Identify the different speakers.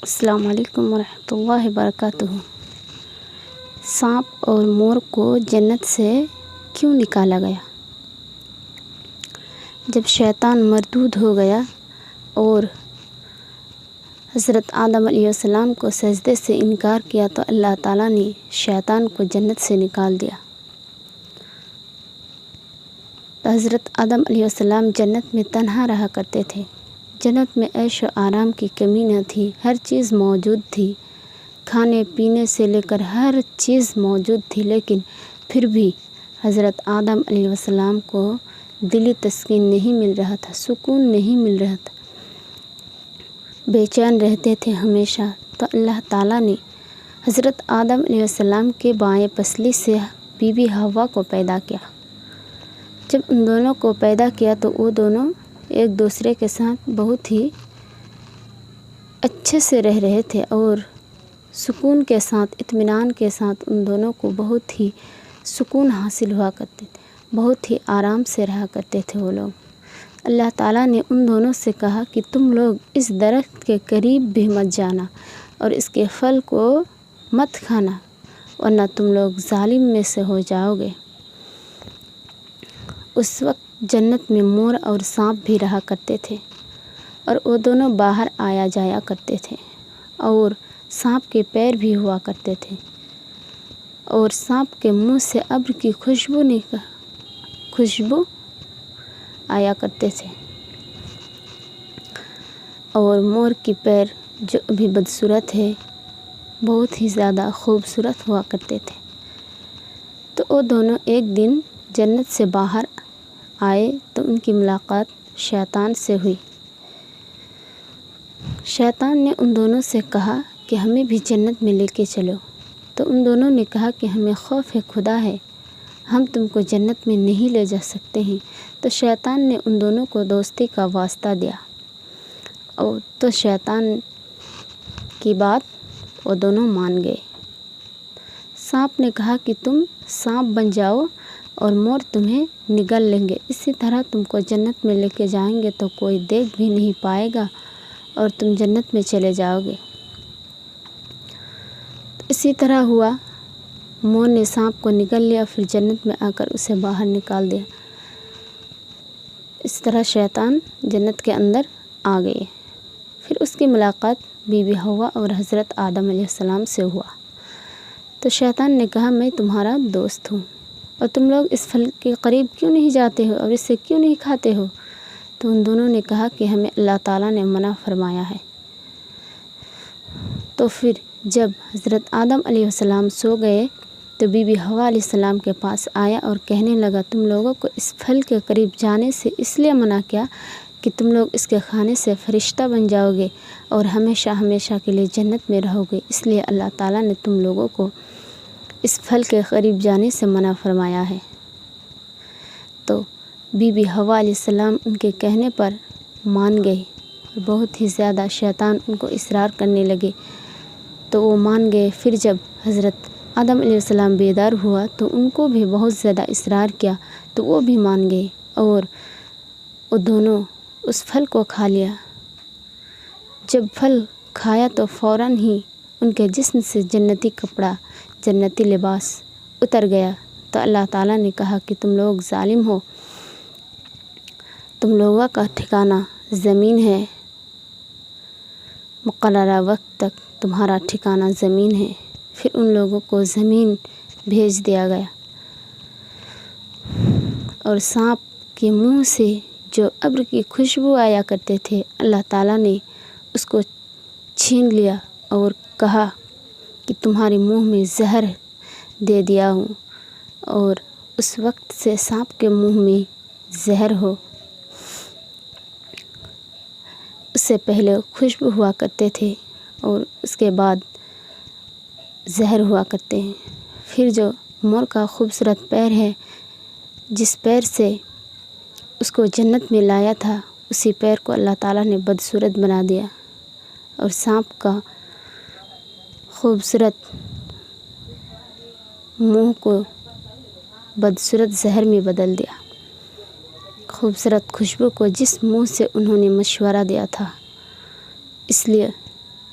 Speaker 1: السلام علیکم ورحمۃ اللہ وبرکاتہ۔ سانپ اور مور کو جنت سے کیوں نکالا گیا؟ جب شیطان مردود ہو گیا اور حضرت آدم علیہ السلام کو سجدے سے انکار کیا تو اللہ تعالیٰ نے شیطان کو جنت سے نکال دیا۔ تو حضرت آدم علیہ السلام جنت میں تنہا رہا کرتے تھے۔ جنت میں عیش و آرام کی کمی نہ تھی، ہر چیز موجود تھی، کھانے پینے سے لے کر ہر چیز موجود تھی، لیکن پھر بھی حضرت آدم علیہ السلام کو دلی تسکین نہیں مل رہا تھا، سکون نہیں مل رہا تھا، بے چین رہتے تھے ہمیشہ۔ تو اللہ تعالیٰ نے حضرت آدم علیہ السلام کے بائیں پسلی سے بی بی حوا کو پیدا کیا۔ جب ان دونوں کو پیدا کیا تو وہ دونوں ایک دوسرے کے ساتھ بہت ہی اچھے سے رہ رہے تھے اور سکون کے ساتھ، اطمینان کے ساتھ ان دونوں کو بہت ہی سکون حاصل ہوا کرتے تھے، بہت ہی آرام سے رہا کرتے تھے وہ لوگ۔ اللہ تعالیٰ نے ان دونوں سے کہا کہ تم لوگ اس درخت کے قریب بھی مت جانا اور اس کے پھل کو مت کھانا، ورنہ تم لوگ ظالم میں سے ہو جاؤ گے۔ اس وقت جنت میں مور اور سانپ بھی رہا کرتے تھے اور وہ دونوں باہر آیا جایا کرتے تھے، اور سانپ کے پیر بھی ہوا کرتے تھے، اور سانپ کے منہ سے ابر کی خوشبو آیا کرتے تھے، اور مور کی پیر جو ابھی بدصورت ہے بہت ہی زیادہ خوبصورت ہوا کرتے تھے۔ تو وہ دونوں ایک دن جنت سے باہر آئے تو ان کی ملاقات شیطان سے ہوئی۔ شیطان نے ان دونوں سے کہا کہ ہمیں بھی جنت میں لے کے چلو۔ تو ان دونوں نے کہا کہ ہمیں خوف خدا ہے، ہم تم کو جنت میں نہیں لے جا سکتے ہیں۔ تو شیطان نے ان دونوں کو دوستی کا واسطہ دیا، اور تو شیطان کی بات وہ دونوں مان گئے۔ سانپ نے کہا کہ تم سانپ بن جاؤ اور مور تمہیں نگل لیں گے، اسی طرح تم کو جنت میں لے کے جائیں گے تو کوئی دیکھ بھی نہیں پائے گا اور تم جنت میں چلے جاؤ گے۔ اسی طرح ہوا، مور نے سانپ کو نگل لیا، پھر جنت میں آ کر اسے باہر نکال دیا۔ اس طرح شیطان جنت کے اندر آ گئے۔ پھر اس کی ملاقات بی بی حوا اور حضرت آدم علیہ السلام سے ہوا۔ تو شیطان نے کہا میں تمہارا دوست ہوں، اور تم لوگ اس پھل کے قریب کیوں نہیں جاتے ہو اور اسے کیوں نہیں کھاتے ہو؟ تو ان دونوں نے کہا کہ ہمیں اللہ تعالیٰ نے منع فرمایا ہے۔ تو پھر جب حضرت آدم علیہ السلام سو گئے تو بی بی حوا علیہ السلام کے پاس آیا اور کہنے لگا تم لوگوں کو اس پھل کے قریب جانے سے اس لیے منع کیا کہ تم لوگ اس کے کھانے سے فرشتہ بن جاؤ گے اور ہمیشہ ہمیشہ کے لیے جنت میں رہو گے، اس لیے اللہ تعالیٰ نے تم لوگوں کو اس پھل کے قریب جانے سے منع فرمایا ہے۔ تو بی بی حوا علیہ السلام ان کے کہنے پر مان گئے، اور بہت ہی زیادہ شیطان ان کو اصرار کرنے لگے تو وہ مان گئے۔ پھر جب حضرت آدم علیہ السلام بیدار ہوا تو ان کو بھی بہت زیادہ اصرار کیا تو وہ بھی مان گئے، اور وہ دونوں اس پھل کو کھا لیا۔ جب پھل کھایا تو فوراً ہی ان کے جسم سے جنتی کپڑا، جنتی لباس اتر گیا۔ تو اللہ تعالیٰ نے کہا کہ تم لوگ ظالم ہو، تم لوگوں کا ٹھکانہ زمین ہے، مقررہ وقت تک تمہارا ٹھکانہ زمین ہے۔ پھر ان لوگوں کو زمین بھیج دیا گیا، اور سانپ کے منہ سے جو ابر کی خوشبو آیا کرتے تھے اللہ تعالیٰ نے اس کو چھین لیا اور کہا کہ تمہارے منہ میں زہر دے دیا ہوں، اور اس وقت سے سانپ کے منہ میں زہر ہو۔ اس سے پہلے خوشبو ہوا کرتے تھے اور اس کے بعد زہر ہوا کرتے ہیں۔ پھر جو مور کا خوبصورت پیر ہے، جس پیر سے اس کو جنت میں لایا تھا، اسی پیر کو اللہ تعالیٰ نے بدصورت بنا دیا، اور سانپ کا خوبصورت منہ کو بدصورت زہر میں بدل دیا۔ خوبصورت خوشبو کو جس منہ سے انہوں نے مشورہ دیا تھا، اس لیے